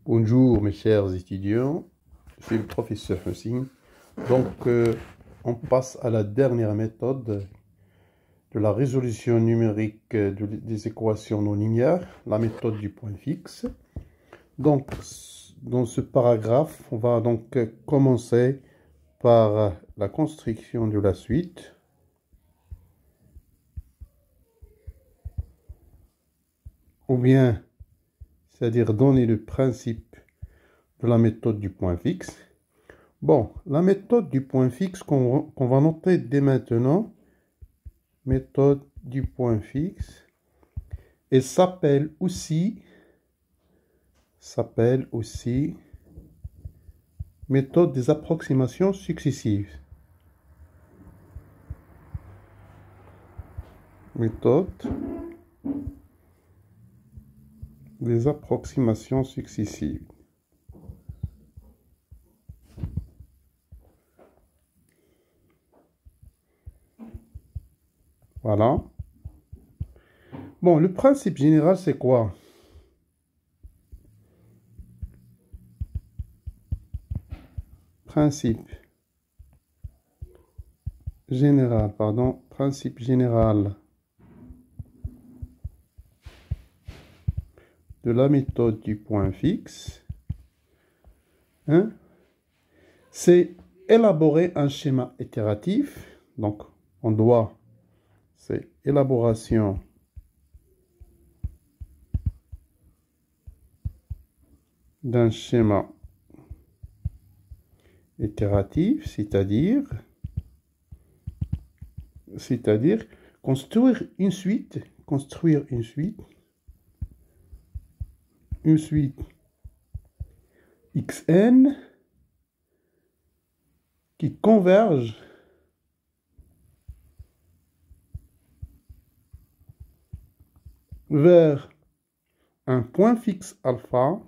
Bonjour mes chers étudiants, je suis le professeur Hussein. Donc on passe à la dernière méthode de la résolution numérique des équations non linéaires, la méthode du point fixe. Donc dans ce paragraphe, on va donc commencer par la construction de la suite. Ou bien, c'est-à-dire donner le principe de la méthode du point fixe. Bon, la méthode du point fixe qu'on va noter dès maintenant, méthode du point fixe, et s'appelle aussi méthode des approximations successives. Méthode des approximations successives. Voilà. Bon, le principe général, c'est quoi? Principe général de la méthode du point fixe, c'est élaborer un schéma itératif. Donc, on doit, c'est élaboration d'un schéma itératif, c'est-à-dire construire une suite Xn qui converge vers un point fixe alpha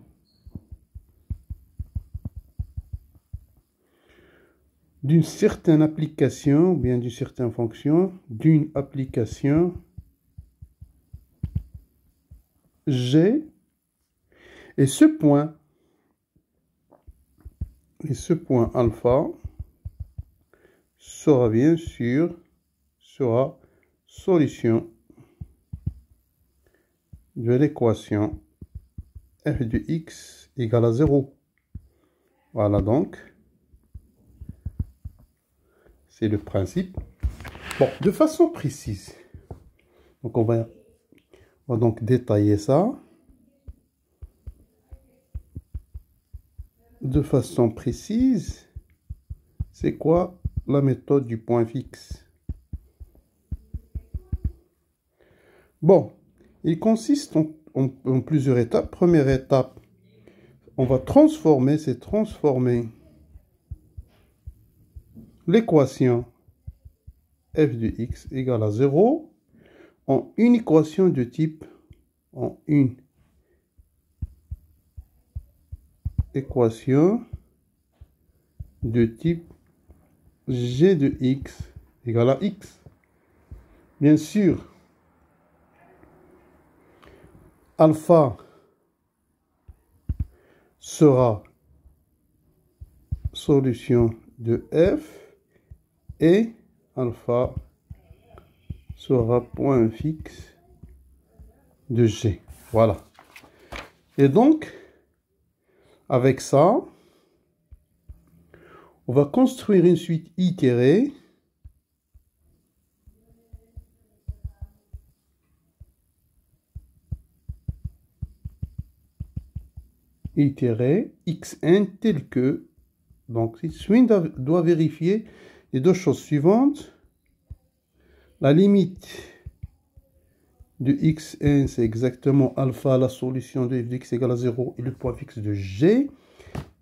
d'une certaine application, ou bien d'une certaine fonction, d'une application G, et ce point alpha sera bien sûr solution de l'équation f de x égale à 0. Voilà donc. C'est le principe. Bon, de façon précise. Donc on va donc détailler ça. De façon précise, c'est quoi la méthode du point fixe? Bon, il consiste en plusieurs étapes. Première étape, on va transformer l'équation f de x égale à 0 en une équation de type g de x égale à x. Bien sûr, alpha sera solution de f et alpha sera point fixe de g. Voilà. Et donc, avec ça, on va construire une suite itérée xn tel que, donc Swin doit vérifier les deux choses suivantes. La limite de xn, c'est exactement alpha, la solution de f de x égale à 0 et le point fixe de g.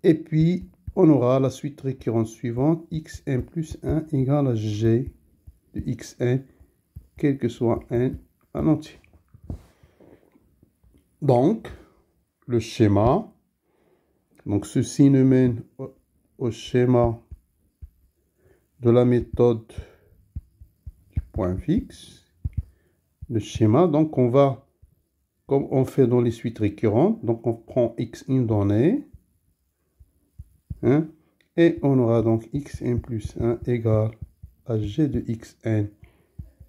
Et puis, on aura la suite récurrente suivante, xn plus 1 égale à g de xn, quel que soit n en entier. Donc, le schéma, donc ceci nous mène au schéma de la méthode du point fixe. Le schéma, donc on va comme on fait dans les suites récurrentes. Donc on prend x une donnée, hein, et on aura donc xn plus 1 égale à g de xn,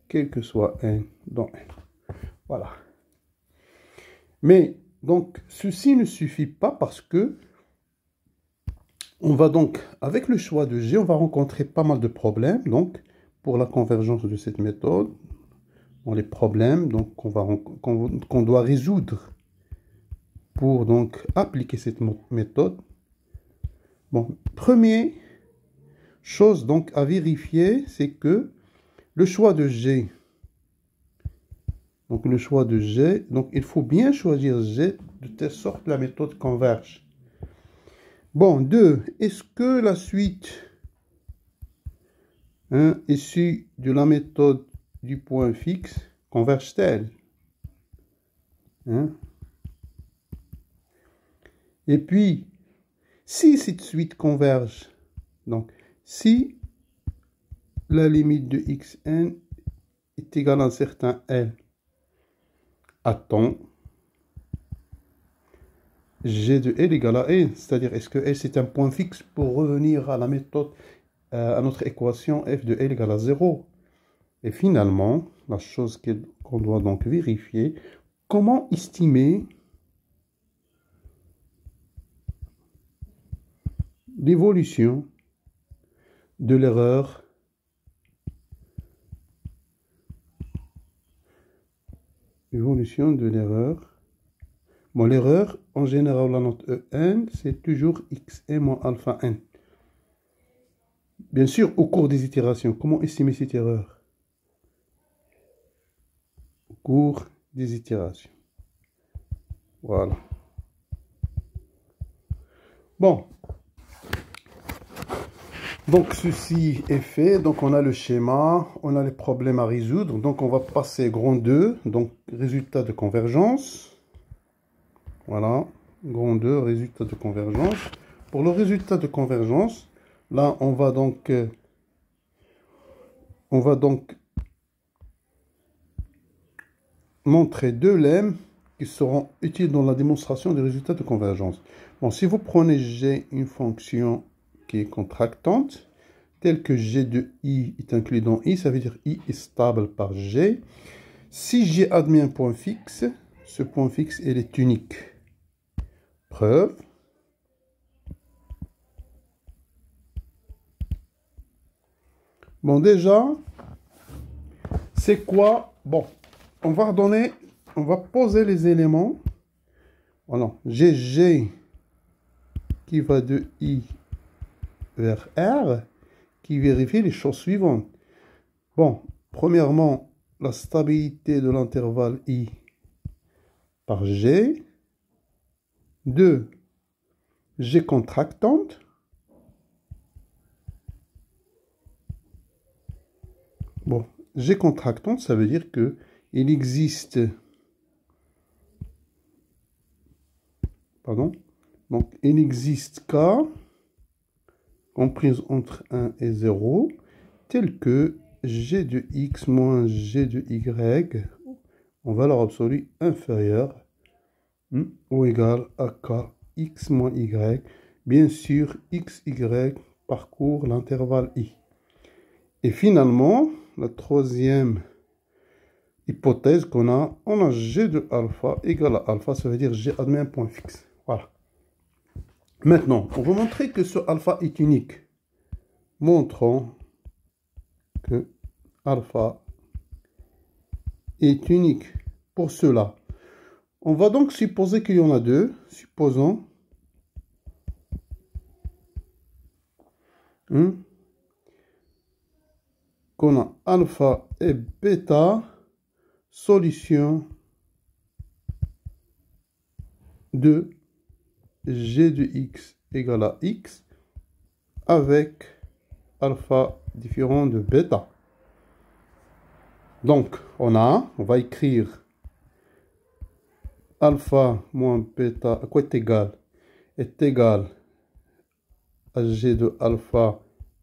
quel que soit n dans n. Voilà. Mais donc ceci ne suffit pas parce que on va donc, avec le choix de G, on va rencontrer pas mal de problèmes. Donc, pour la convergence de cette méthode, dans les problèmes qu'on doit résoudre pour donc appliquer cette méthode. Bon, première chose donc à vérifier, c'est que le choix de G, donc le choix de G, donc il faut bien choisir G de telle sorte que la méthode converge. Bon, 2. Est-ce que la suite issue de la méthode du point fixe converge-t-elle? Et puis, si cette suite converge, donc si la limite de xn est égale à un certain L, attends, G de L égale à N, c'est-à-dire est-ce que L c'est un point fixe pour revenir à la méthode, à notre équation f de L égale à 0. Et finalement, la chose qu'on doit donc vérifier, comment estimer l'évolution de l'erreur Bon, l'erreur, en général, la note En, c'est toujours xn moins alpha n. Bien sûr, au cours des itérations, comment estimer cette erreur? Au cours des itérations. Voilà. Bon. Donc, ceci est fait. Donc, on a le schéma, on a les problèmes à résoudre. Donc, on va passer grand 2, donc résultat de convergence. Voilà, grand 2, résultat de convergence. Pour le résultat de convergence, là, on va donc montrer deux lemmes qui seront utiles dans la démonstration des résultats de convergence. Bon, si vous prenez G, une fonction qui est contractante, telle que G de I est inclus dans I, ça veut dire I est stable par G. Si G admet un point fixe, ce point fixe, il est unique. Preuve. Bon, déjà, c'est quoi? Bon, on va poser les éléments. Voilà, j'ai G qui va de I vers R, qui vérifie les choses suivantes. Bon, premièrement, la stabilité de l'intervalle I par G. 2. G contractante. Bon, G contractante, ça veut dire que il existe... Pardon. Donc, il existe K comprise entre 1 et 0, tel que G de X moins G de Y en valeur absolue inférieure ou égale à K X moins Y. Bien sûr, X, Y parcourt l'intervalle I. Et finalement, la troisième hypothèse qu'on a, on a G de alpha égale à alpha, ça veut dire G admet un point fixe. Voilà. Maintenant, on va montrer que ce alpha est unique. Montrons que alpha est unique. Pour cela, on va donc supposer qu'il y en a deux. Supposons qu'on a alpha et bêta, solution de G de X égale à X avec alpha différent de bêta. Donc, on va écrire alpha moins bêta, à quoi est égal? Est égal à G de alpha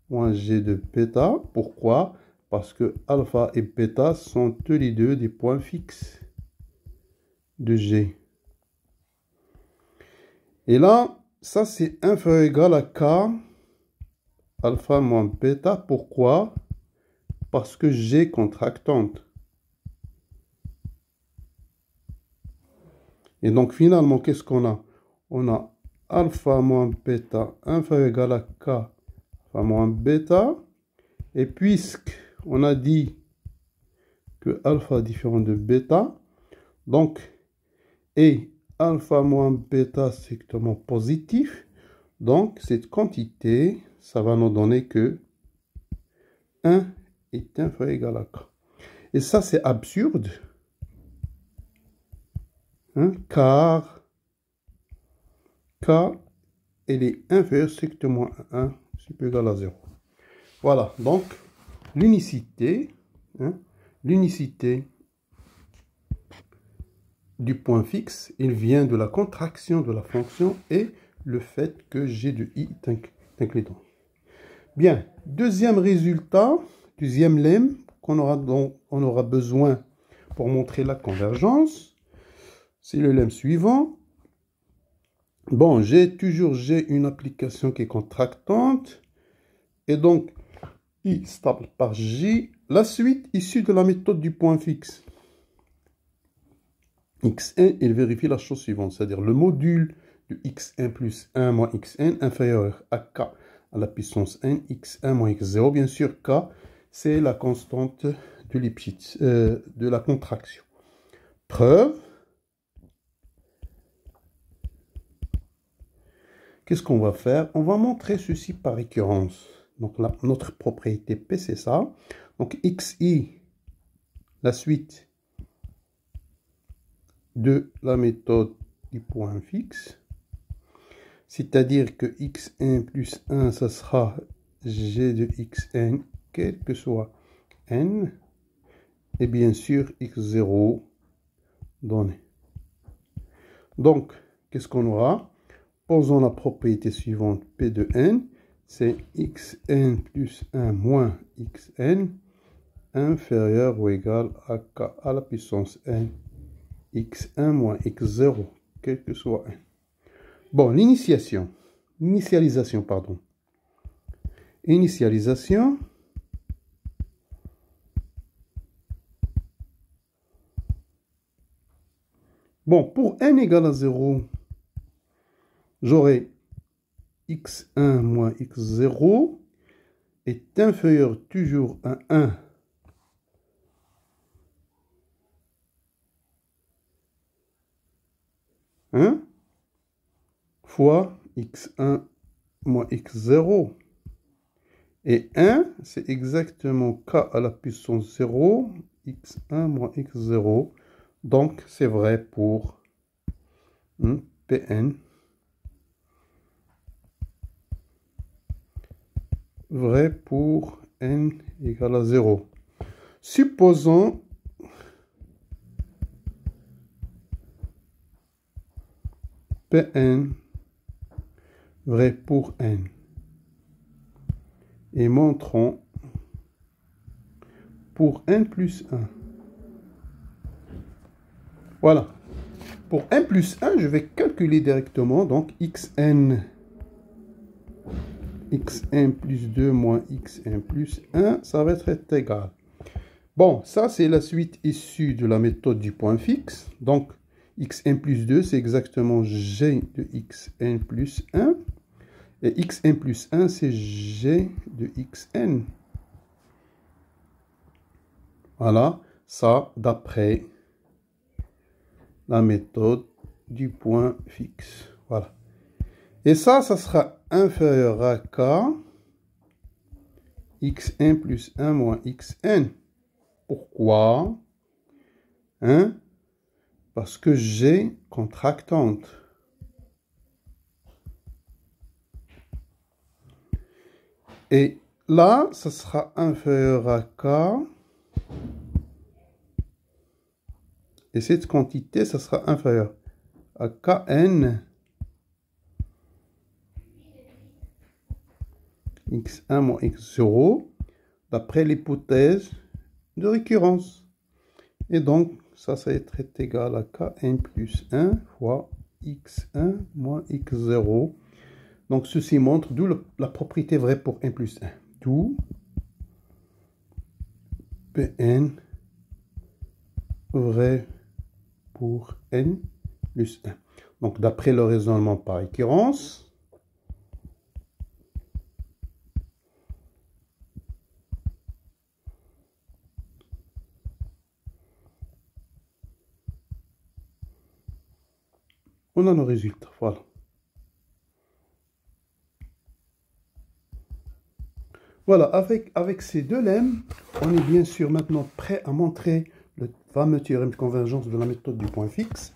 moins G de bêta. Pourquoi? Parce que alpha et bêta sont tous les deux des points fixes. de G. Et là, ça c'est inférieur ou égal à K alpha moins bêta. Pourquoi? Parce que G contractante. Et donc finalement, qu'est-ce qu'on a? On a alpha moins bêta inférieur ou égal à K alpha moins bêta. Et puisque on a dit que alpha est différent de bêta, donc, et alpha moins bêta strictement positif, donc cette quantité, ça va nous donner que 1 est inférieur ou égal à K. Et ça, c'est absurde, hein, car K, elle est inférieure strictement à 1, supérieur ou égal à 0. Voilà, donc l'unicité, hein, l'unicité du point fixe, il vient de la contraction de la fonction et le fait que G de I est incluant. Bien, deuxième résultat, deuxième lemme qu'on aura, donc, on aura besoin pour montrer la convergence, c'est le lemme suivant. Bon, j'ai une application qui est contractante et donc I stable par J, la suite issue de la méthode du point fixe. Xn, il vérifie la chose suivante, c'est-à-dire le module de Xn plus 1 moins Xn inférieur à K à la puissance n, X1 moins X0. Bien sûr, K, c'est la constante de Lipschitz, de la contraction. Preuve. Qu'est-ce qu'on va faire? On va montrer ceci par récurrence. Donc là, notre propriété P, c'est ça. Donc Xi, la suite de la méthode du point fixe, c'est-à-dire que xn plus 1, ça sera g de xn, quel que soit n, et bien sûr x0 donné. Donc, qu'est-ce qu'on aura? Posons la propriété suivante, p de n, c'est xn plus 1 moins xn inférieur ou égal à k à la puissance n, x1 moins x0, quel que soit n. Bon, l'initialisation, pardon. Initialisation. Bon, pour n égale à 0, j'aurai x1 moins x0 est inférieur toujours à 1 fois x1 moins x0. Et 1, c'est exactement k à la puissance 0, x1 moins x0. Donc, c'est vrai pour Pn. Vrai pour n égale à 0. Supposons Pn vrai pour n. Et montrons pour n plus 1. Voilà. Pour n plus 1, je vais calculer directement. Donc, xn plus 2 moins xn plus 1, ça va être égal. Bon, ça, c'est la suite issue de la méthode du point fixe. Donc, xn plus 2, c'est exactement g de xn plus 1. Et xn plus 1, c'est g de xn. Voilà, ça d'après la méthode du point fixe. Voilà. Et ça sera inférieur à k, xn plus 1 moins xn. Pourquoi? Parce que g contractante. Et là, ça sera inférieur à k. Et cette quantité, ça sera inférieur à kn x1 moins x0 d'après l'hypothèse de récurrence. Et donc, ça va être égal à Kn plus 1 fois x1 moins x0. Donc, ceci montre d'où la propriété vraie pour n plus 1. D'où Pn vrai pour n plus 1. Donc, d'après le raisonnement par équivalence, on a nos résultats. Voilà. Voilà, avec ces deux lemmes, on est bien sûr maintenant prêt à montrer le fameux théorème de convergence de la méthode du point fixe.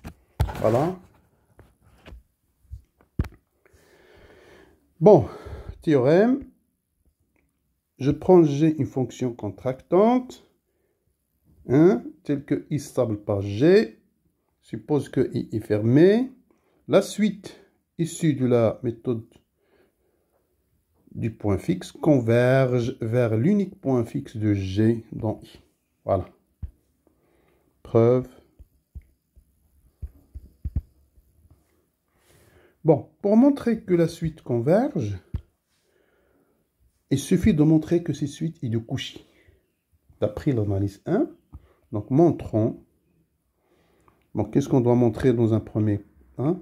Voilà. Bon, théorème. Je prends G une fonction contractante, hein, telle que I stable par G. Suppose que I est fermé. La suite issue de la méthode du point fixe converge vers l'unique point fixe de G dans I. Voilà. Preuve. Bon, pour montrer que la suite converge, il suffit de montrer que cette suite est de Cauchy. D'après l'analyse 1, donc montrons. Donc, qu'est-ce qu'on doit montrer dans un premier temps?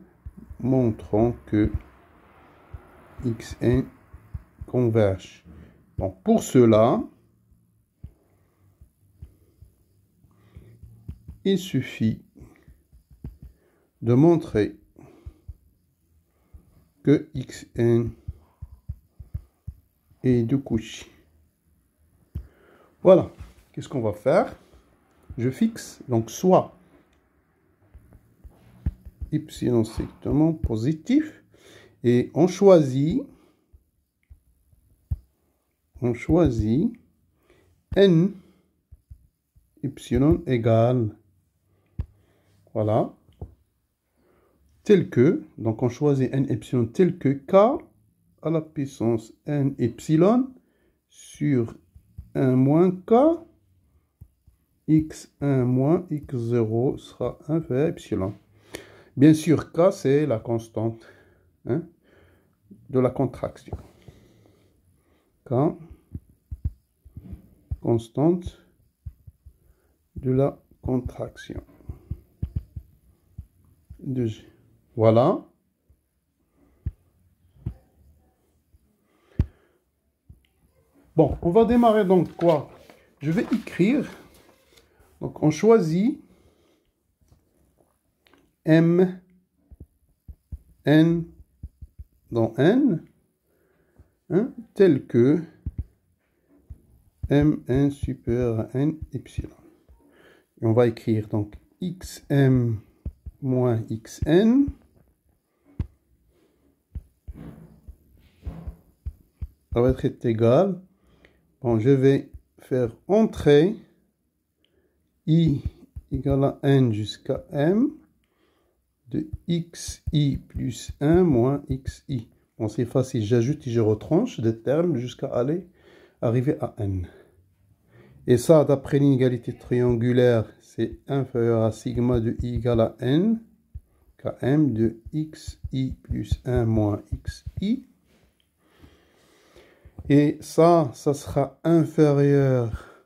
Montrons que Xn converge. Bon, pour cela, il suffit de montrer que Xn est de Cauchy. Voilà. Qu'est-ce qu'on va faire? Je fixe, donc soit epsilon strictement positif, et on choisit n epsilon égale, voilà, tel que, donc on choisit n epsilon tel que k à la puissance n epsilon sur 1 moins k, x1 moins x0 sera 1 vers epsilon. Bien sûr, k c'est la constante, hein, de la contraction. K, constante de la contraction de G. Voilà. Bon, on va démarrer donc quoi? Je vais écrire. Donc, on choisit M, N dans N, hein, tel que Mn supérieur à N epsilon. Et on va écrire donc Xm moins Xn. Ça va être égal. Bon, je vais faire entrer I égale à N jusqu'à M de xi plus 1 moins xi. Bon, c'est facile, j'ajoute et je retranche des termes jusqu'à arriver à N. Et ça, d'après l'inégalité triangulaire, c'est inférieur à sigma de I égale à N, Km de xi plus 1 moins xi. Et ça sera inférieur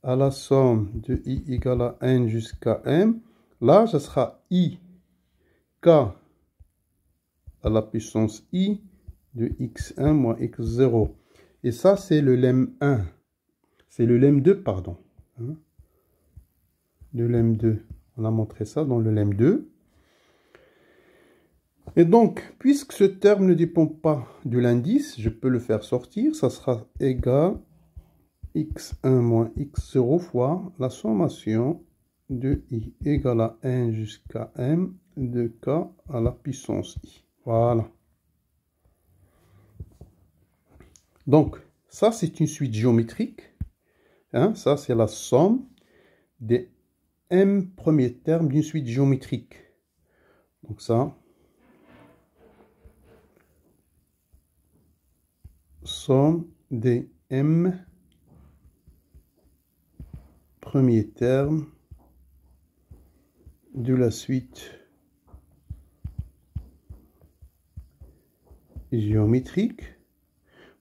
à la somme de I égale à N jusqu'à M. Là, ça sera I, K à la puissance I de x1 moins x0. Et ça, c'est le lemme 1. C'est le lemme 2, pardon. Hein? Le lemme 2. On a montré ça dans le lemme 2. Et donc, puisque ce terme ne dépend pas de l'indice, je peux le faire sortir. Ça sera égal x1 moins x0 fois la sommation de I égale à 1 jusqu'à M de K à la puissance I. Voilà. Donc, ça, c'est une suite géométrique. Hein, ça, c'est la somme des M premiers termes d'une suite géométrique. Donc ça, somme des M premiers termes de la suite géométrique.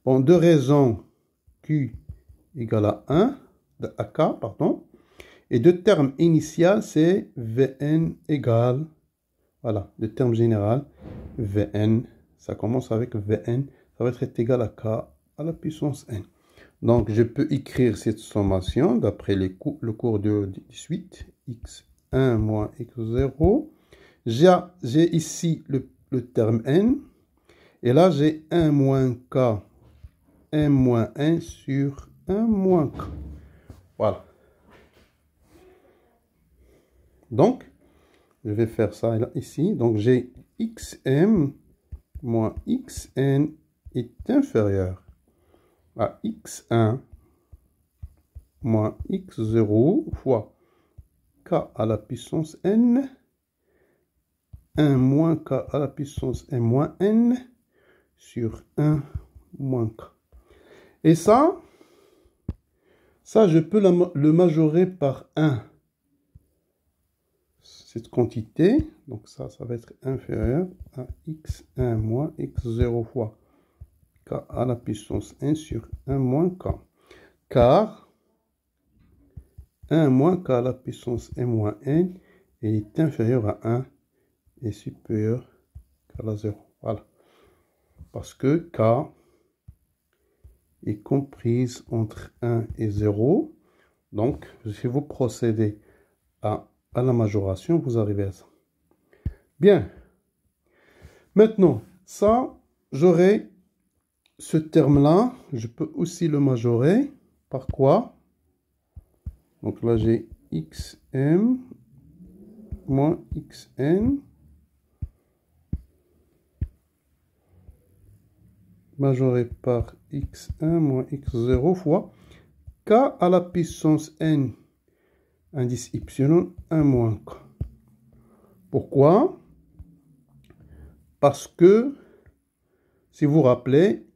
Bon, de raison Q égale à 1, à K, pardon. Et de terme initial, c'est Vn égale, voilà, de terme général, Vn, ça commence avec Vn, ça va être égal à K à la puissance n. Donc, je peux écrire cette sommation d'après le cours de 18, x1 moins x0. J'ai ici le terme n, et là, j'ai 1 moins K, 1 moins n sur 1 moins K. Voilà. Donc, je vais faire ça là, ici. Donc, j'ai xm moins xn est inférieur à x1 moins x0 fois k à la puissance n, 1 moins k à la puissance n moins n sur 1 moins k. Et ça je peux le majorer par 1. Cette quantité, donc ça va être inférieur à x1 moins x0 fois k à la puissance n sur 1 moins k. Car 1 moins k à la puissance n moins n est inférieur à 1 et supérieur à la 0. Voilà. Parce que k est comprise entre 1 et 0. Donc, si vous procédez à la majoration, vous arrivez à ça. Bien. Maintenant, ça, j'aurai ce terme-là. Je peux aussi le majorer. Par quoi? Donc là, j'ai xm moins xn majoré par x1 moins x0 fois k à la puissance n, indice y, 1 moins k. Pourquoi? Parce que, si vous vous rappelez,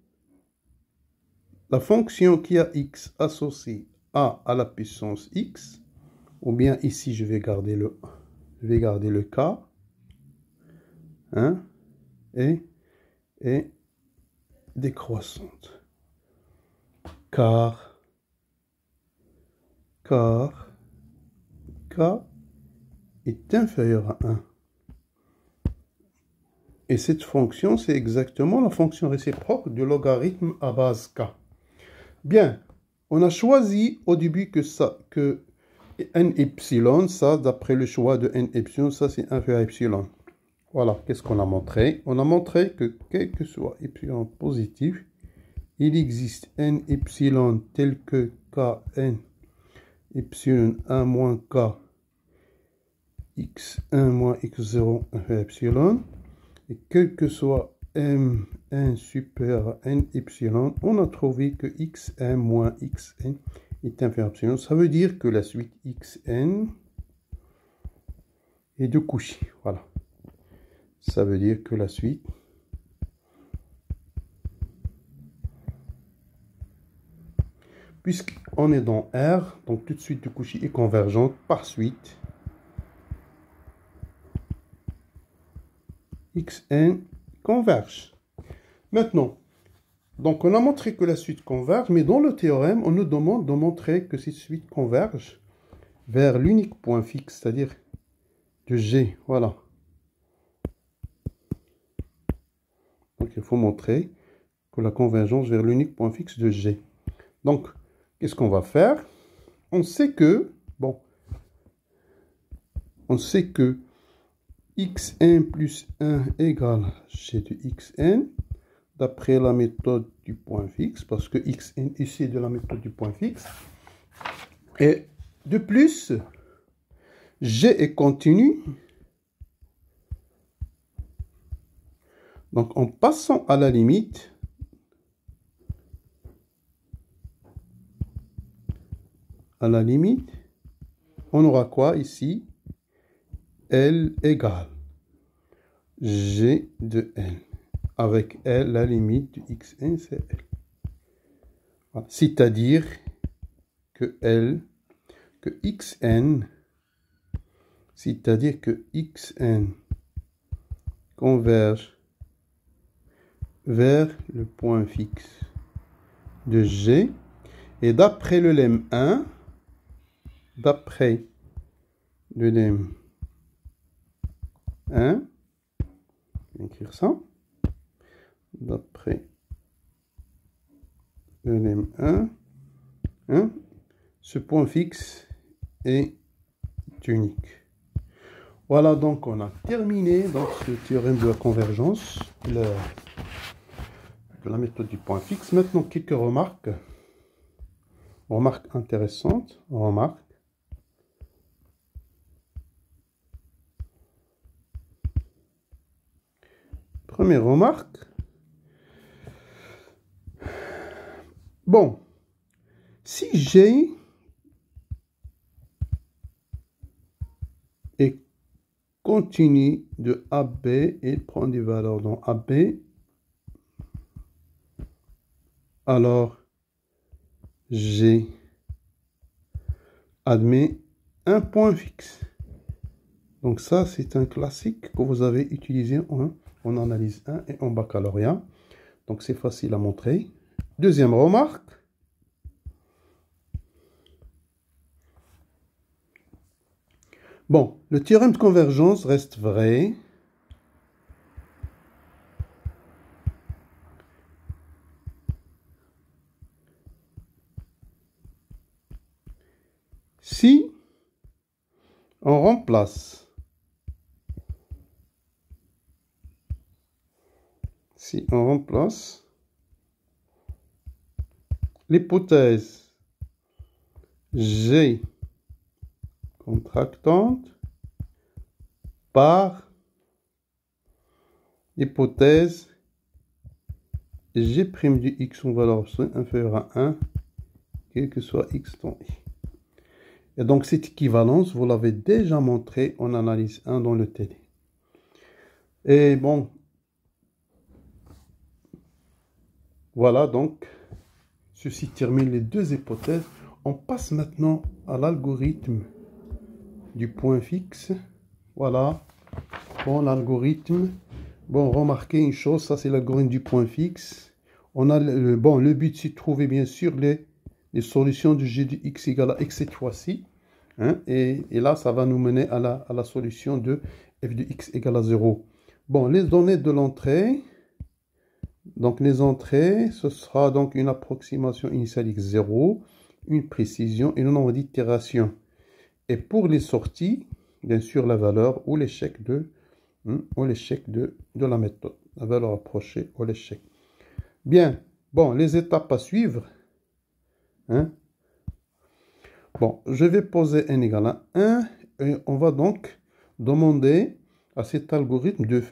la fonction qui a x associée à la puissance x, ou bien ici je vais garder le k, hein, et décroissante. Car k est inférieur à 1. Et cette fonction, c'est exactement la fonction réciproque du logarithme à base k. Bien, on a choisi au début que n epsilon, ça, d'après le choix de n epsilon, ça c'est inférieur à epsilon. Voilà, qu'est-ce qu'on a montré? On a montré que quel que soit epsilon positif, il existe n epsilon tel que kn epsilon 1 moins k x1 moins x0 inférieur à epsilon. Et quel que soit m1 supérieur à n epsilon, on a trouvé que xn moins xn est inférieur à epsilon. Ça veut dire que la suite xn est de Cauchy. Voilà. Ça veut dire que la suite puisqu'on est dans R, donc toute suite de Cauchy est convergente par suite. Xn converge. Maintenant, donc on a montré que la suite converge, mais dans le théorème, on nous demande de montrer que cette suite converge vers l'unique point fixe, c'est-à-dire de G. Voilà. Donc il faut montrer que la convergence vers l'unique point fixe de G. Donc, qu'est-ce qu'on va faire? On sait que, bon, on sait que xn plus 1 égale g de xn, d'après la méthode du point fixe, parce que xn ici de la méthode du point fixe. Et de plus, g est continu. Donc, en passant à la limite, on aura quoi ici? L égale G de L. Avec L, la limite de xn, c'est L. Voilà. C'est-à-dire que xn c'est-à-dire que xn converge vers le point fixe de G, et d'après le lemme 1, d'après le lemme 1, je vais écrire ça, d'après le lemme 1, ce point fixe est unique. Voilà, donc on a terminé donc ce théorème de la convergence de la méthode du point fixe. Maintenant, quelques remarques. Remarques intéressantes. Remarques. Première remarque. Bon, si G est continue de AB et prend des valeurs dans AB, alors G admet un point fixe. Donc ça, c'est un classique que vous avez utilisé en analyse 1 et en baccalauréat. Donc c'est facile à montrer. Deuxième remarque. Bon, le théorème de convergence reste vrai si on remplace l'hypothèse G contractante par l'hypothèse G' du x en valeur absolue inférieure à 1, quel que soit x dans i. Et donc cette équivalence, vous l'avez déjà montré en analyse 1 dans le TD. Et bon, voilà, donc ceci termine les deux hypothèses. On passe maintenant à l'algorithme du point fixe. Voilà, bon, l'algorithme. Bon, remarquez une chose, ça c'est l'algorithme du point fixe. On a le but c'est de trouver bien sûr les solutions de g de x égale à x cette fois-ci. Hein, et là, ça va nous mener à la solution de f de x égale à 0. Bon, les données de l'entrée. Donc les entrées, ce sera donc une approximation initiale x0, une précision et le nombre d'itérations. Et pour les sorties, bien sûr la valeur ou l'échec de la méthode. La valeur approchée ou l'échec. Bien, bon, les étapes à suivre. Hein? Bon, je vais poser n égale à 1 et on va donc demander à cet algorithme de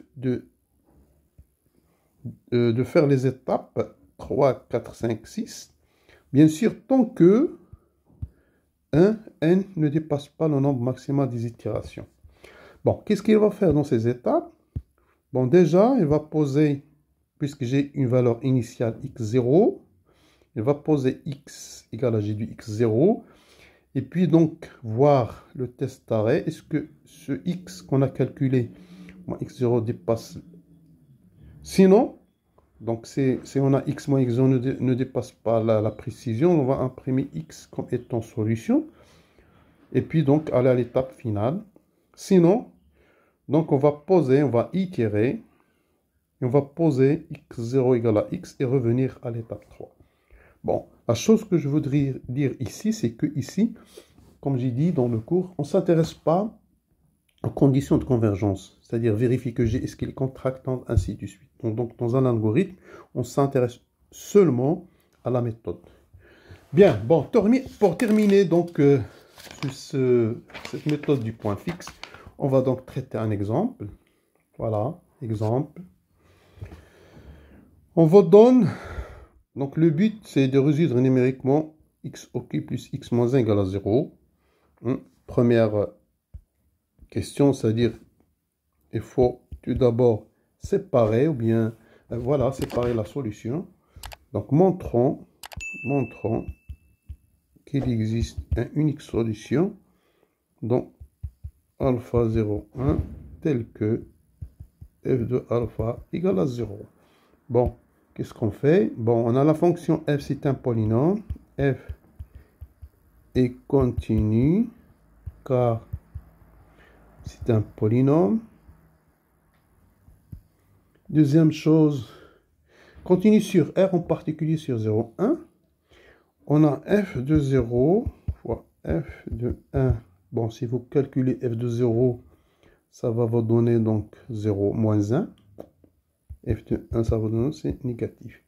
faire les étapes 3, 4, 5, 6. Bien sûr, tant que n ne dépasse pas le nombre maximal des itérations. Bon, qu'est-ce qu'il va faire dans ces étapes? Bon, déjà, il va poser, puisque j'ai une valeur initiale x0, il va poser x égale à g du x0, et puis donc voir le test d'arrêt. Est-ce que ce x qu'on a calculé, x0 dépasse? Sinon, donc si on a x moins x0 ne dépasse pas la précision, on va imprimer x comme étant solution. Et puis donc aller à l'étape finale. Sinon, donc on va itérer. Et on va poser x0 égale à x et revenir à l'étape 3. Bon, la chose que je voudrais dire ici, c'est que ici, comme j'ai dit dans le cours, on ne s'intéresse pas aux conditions de convergence, c'est-à-dire vérifier que G est-ce qu'il est contractant, ainsi de suite. Donc dans un algorithme, on s'intéresse seulement à la méthode. Bien, bon, pour terminer donc cette méthode du point fixe, on va donc traiter un exemple. Voilà, exemple. On vous donne, donc le but c'est de résoudre numériquement x au cube plus x moins 1 égale à 0. Première question, c'est-à-dire il faut tout d'abord séparer, ou bien, voilà, séparer la solution. Donc montrons qu'il existe une unique solution dont alpha 0, 1 tel que f de alpha égale à 0. Bon, qu'est-ce qu'on fait? Bon, on a la fonction f, c'est un polynôme. F est continu car c'est un polynôme. Deuxième chose, continue sur R, en particulier sur 0, 1. On a f de 0 fois f de 1. Bon, si vous calculez f de 0, ça va vous donner donc 0 moins 1. F de 1, ça va donner, c'est négatif.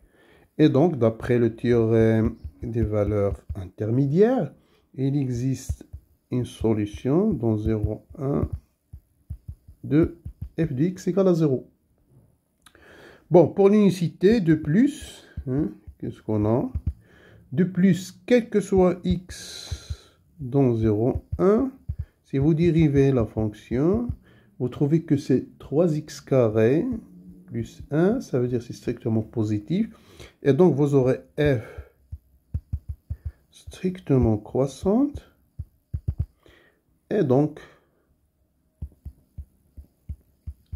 Et donc, d'après le théorème des valeurs intermédiaires, il existe une solution dans 0, 1 de f de x égale à 0. Bon, pour l'unicité de plus, hein, qu'est-ce qu'on a? De plus, quel que soit x dans 0, 1, si vous dérivez la fonction, vous trouvez que c'est 3x carré plus 1, ça veut dire que c'est strictement positif. Et donc, vous aurez f strictement croissante. Et donc,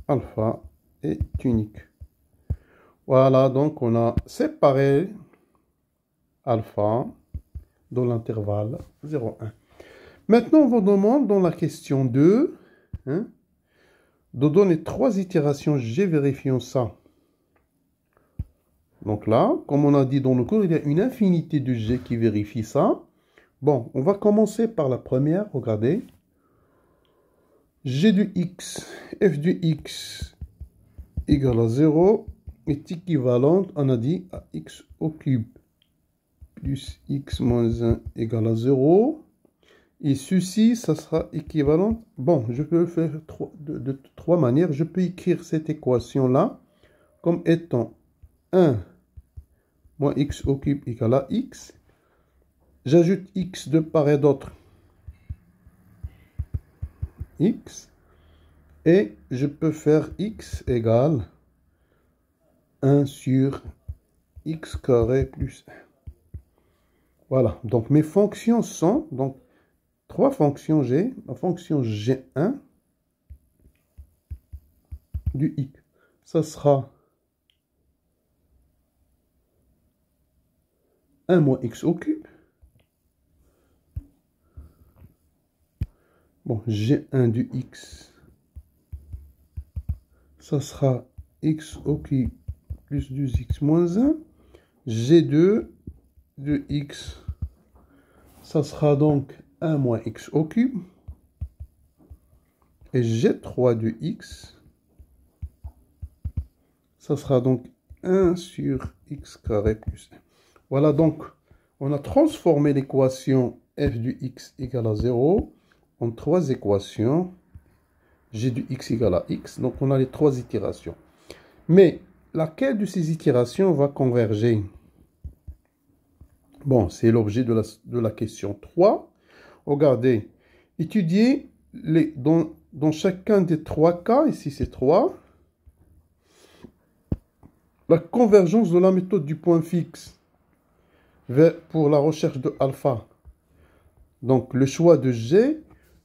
alpha est unique. Voilà, donc on a séparé alpha dans l'intervalle 0, 1. Maintenant, on vous demande dans la question 2 hein, de donner 3 itérations G vérifiant ça. Donc là, comme on a dit dans le cours, il y a une infinité de G qui vérifie ça. Bon, on va commencer par la première, regardez. G de x, f de x égale à 0 est équivalente, on a dit, à x au cube plus x moins 1 égale à 0. Et ceci, ça sera équivalent. Bon, je peux le faire de 3 manières. Je peux écrire cette équation-là comme étant 1 moins x au cube égale à x. J'ajoute x de part et d'autre. X. Et je peux faire x égale 1 sur x carré plus 1. Voilà. Donc mes fonctions sont, donc 3 fonctions G. La fonction G1 du x. Ça sera 1 moins x au cube. Bon, G1 du x, ça sera x au cube plus 2x moins 1. G2 de x, ça sera donc 1 moins x au cube. Et G3 de x, ça sera donc 1 sur x carré plus 1. Voilà, donc, on a transformé l'équation f de x égale à 0 en 3 équations. G de x égale à x. Donc, on a les 3 itérations. Mais, laquelle de ces itérations va converger? Bon, c'est l'objet de la question 3. Regardez, étudiez dans chacun des 3 cas, ici c'est 3, la convergence de la méthode du point fixe pour la recherche de alpha. Donc, le choix de G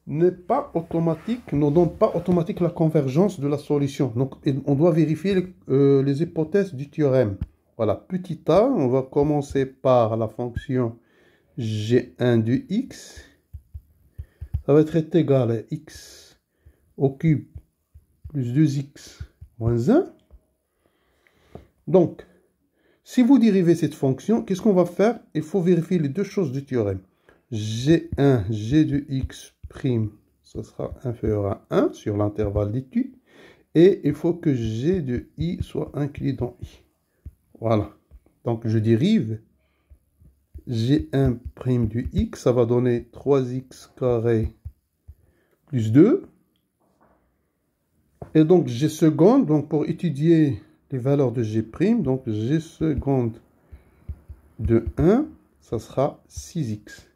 n'est pas automatique, ne donne pas automatique la convergence de la solution. Donc, on doit vérifier les hypothèses du théorème. Voilà, petit a, on va commencer par la fonction G1 de x. Ça va être égal à x au cube plus 2x moins 1. Donc, si vous dérivez cette fonction, qu'est-ce qu'on va faire? Il faut vérifier les deux choses du théorème. G1, G de x prime, ce sera inférieur à 1 sur l'intervalle d'étude. Et il faut que G de i soit inclus dans i. Voilà. Donc, je dérive G1 prime du x, ça va donner 3x carré plus 2. Et donc, G seconde, donc pour étudier les valeurs de G prime, donc G seconde de 1, ça sera 6x.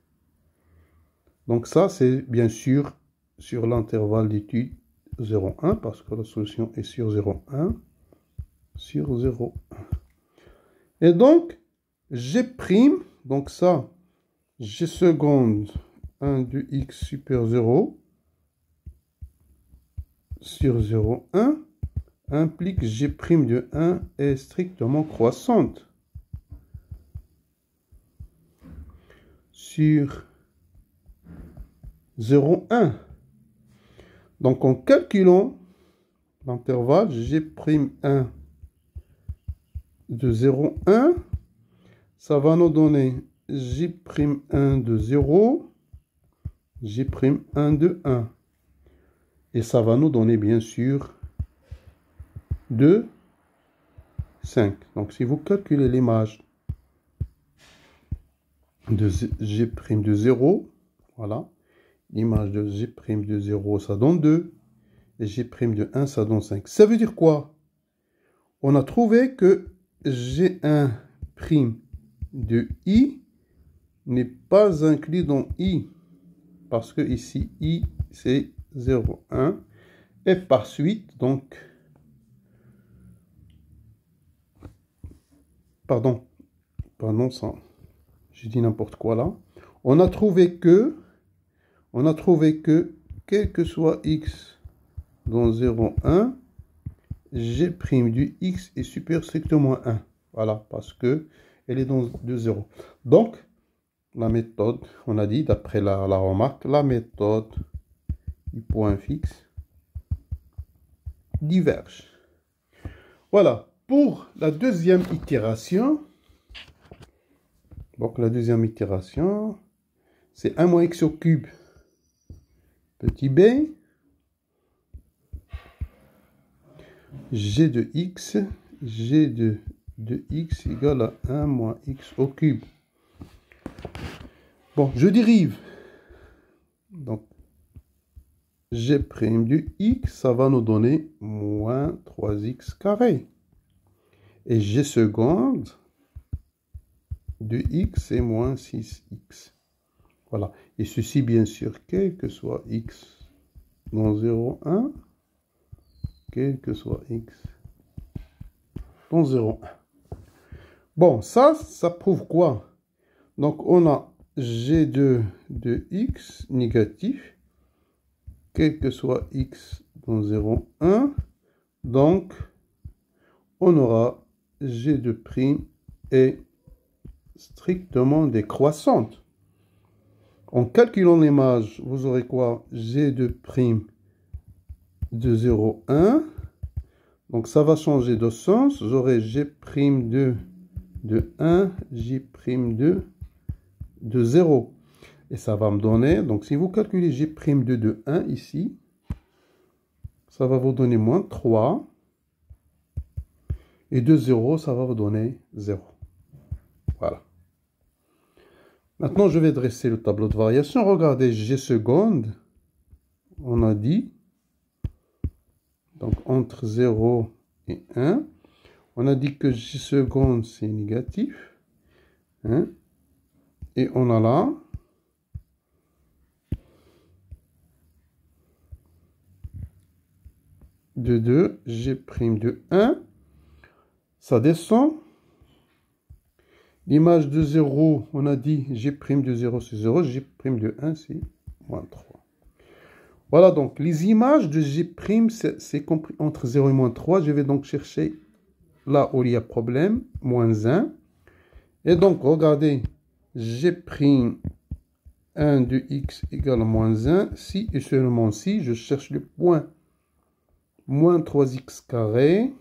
Donc ça, c'est bien sûr sur l'intervalle d'étude 0,1, parce que la solution est sur 0,1, sur 0,1. Et donc, G prime, donc ça, G seconde 1 de x super 0, sur 0,1 implique G' de 1 est strictement croissante. Sur 0,1. Donc en calculant l'intervalle G'1 de 0,1, ça va nous donner J'1 de 0, J'1 de 1. Et ça va nous donner bien sûr 2, 5. Donc si vous calculez l'image de G' de 0, voilà, l'image de G' de 0, ça donne 2, et G' de 1, ça donne 5. Ça veut dire quoi? On a trouvé que G1' de I n'est pas inclus dans I, parce que ici, I, c'est 0,1, et par suite, donc, pardon, ça, j'ai dit n'importe quoi là, on a trouvé que, quel que soit X dans 0,1, G' du X est supérieur strictement à 1. Voilà, parce que elle est dans de 0. Donc, la méthode, on a dit, d'après la remarque, la méthode du point fixe diverge. Voilà, pour la deuxième itération, donc la deuxième itération, c'est 1 moins x au cube, petit b, g de x égale à 1 moins x au cube. Bon, je dérive. Donc, G' du x, ça va nous donner moins 3x carré. Et G seconde de x, c'est moins 6x. Voilà. Et ceci, bien sûr, quel que soit x dans 0,1, quel que soit x dans 0,1. Bon, ça prouve quoi? Donc, on a G2 de x négatif, quel que soit x dans 0,1. Donc, on aura G2' est strictement décroissante. En calculant l'image, vous aurez quoi? G2' de 0,1. Donc, ça va changer de sens. J'aurai G' de 1, J' de 0. Et ça va me donner, donc si vous calculez G' de 1 ici, ça va vous donner moins 3. Et de 0, ça va vous donner 0. Voilà. Maintenant, je vais dresser le tableau de variation. Regardez, G seconde, on a dit, donc entre 0 et 1, on a dit que G seconde, c'est négatif. Hein? Et on a là de 2, G' de 1. Ça descend. L'image de 0, on a dit G' de 0, c'est 0. G' de 1, c'est moins 3. Voilà donc, les images de G', c'est compris entre 0 et moins 3. Je vais donc chercher là où il y a problème, moins 1. Et donc, regardez, G' 1 de x égale à moins 1. Si et seulement si, je cherche le point moins 3x carré.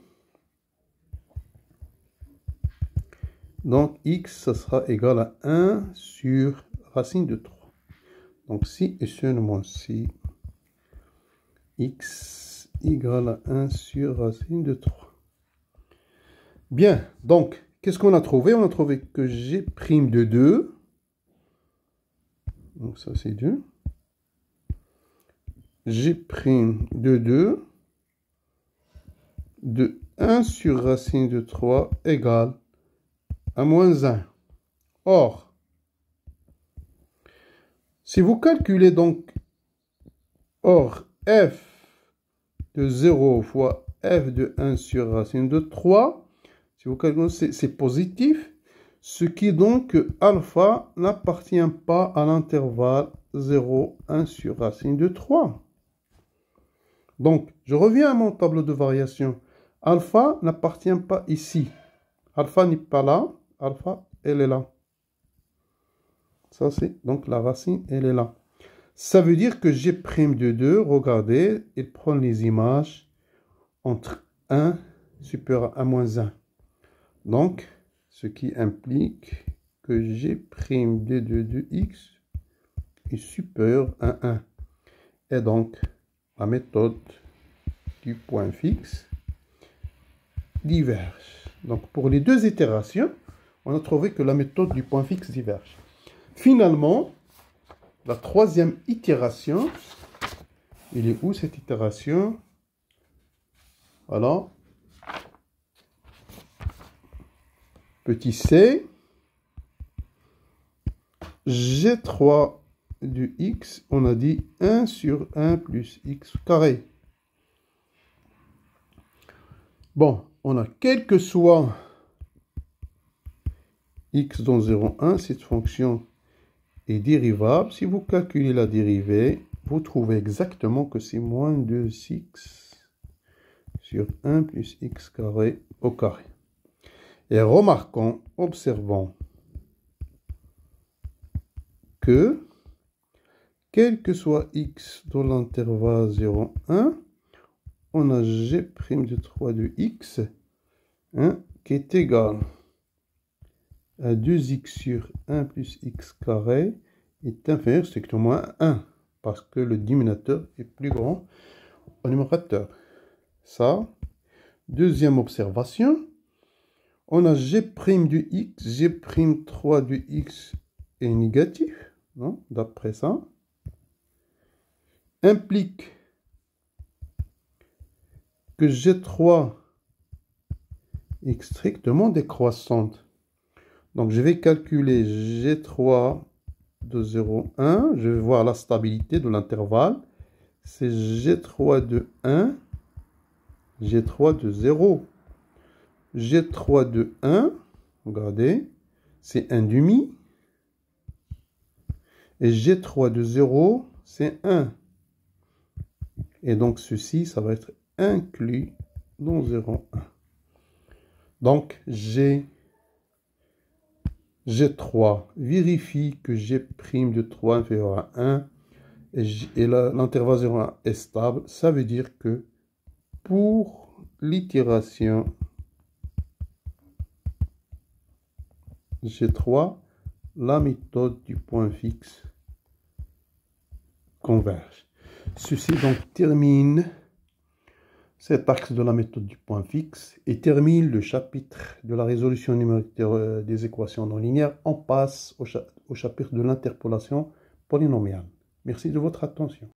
Donc, x, ça sera égal à 1 sur racine de 3. Donc, si et seulement si, x égale à 1 sur racine de 3. Bien, donc, qu'est-ce qu'on a trouvé? On a trouvé que G' de 2. Donc, ça, c'est 2. G' de 2 de 1 sur racine de 3 égale à moins 1. Or, si vous calculez donc, f de 0 fois f de 1 sur racine de 3, si vous calculez, c'est positif, ce qui donc alpha n'appartient pas à l'intervalle 0, 1 sur racine de 3. Donc, je reviens à mon tableau de variation. Alpha n'appartient pas ici. Alpha n'est pas là. Alpha, elle est là. Ça, c'est donc la racine, elle est là. Ça veut dire que G' de 2, regardez, il prend les images entre 1 supérieur à moins 1. Donc, ce qui implique que G' de 2 de x est supérieur à 1. Et donc, la méthode du point fixe diverge. Donc, pour les deux itérations, on a trouvé que la méthode du point fixe diverge. Finalement, la troisième itération, il est où cette itération? Voilà. Petit c, G3 de x, on a dit 1 sur 1 plus x carré. Bon, on a quel que soit x dans 0,1, cette fonction est dérivable. Si vous calculez la dérivée, vous trouvez exactement que c'est moins 2x sur 1 plus x carré au carré. Et remarquons, observons que, quel que soit x dans l'intervalle 0,1, on a g' de 3 de x qui est égal à 2x sur 1 plus x carré est inférieur strictement à 1, parce que le dénominateur est plus grand au numérateur. Ça. Deuxième observation, on a g' de x, g'3 de x est négatif, d'après ça, implique que G3 est strictement décroissante. Donc, je vais calculer G3 de 0,1. Je vais voir la stabilité de l'intervalle. C'est G3 de 1, G3 de 0. G3 de 1, regardez, c'est 1 demi. Et G3 de 0, c'est 1. Et donc, ceci, ça va être inclus dans 0,1. Donc, G3 vérifie que G' de 3 inférieur à 1 et l'intervalle 0,1 est stable. Ça veut dire que pour l'itération G3, la méthode du point fixe converge. Ceci donc termine cet axe de la méthode du point fixe et termine le chapitre de la résolution numérique des équations non linéaires. On passe au chapitre de l'interpolation polynomiale. Merci de votre attention.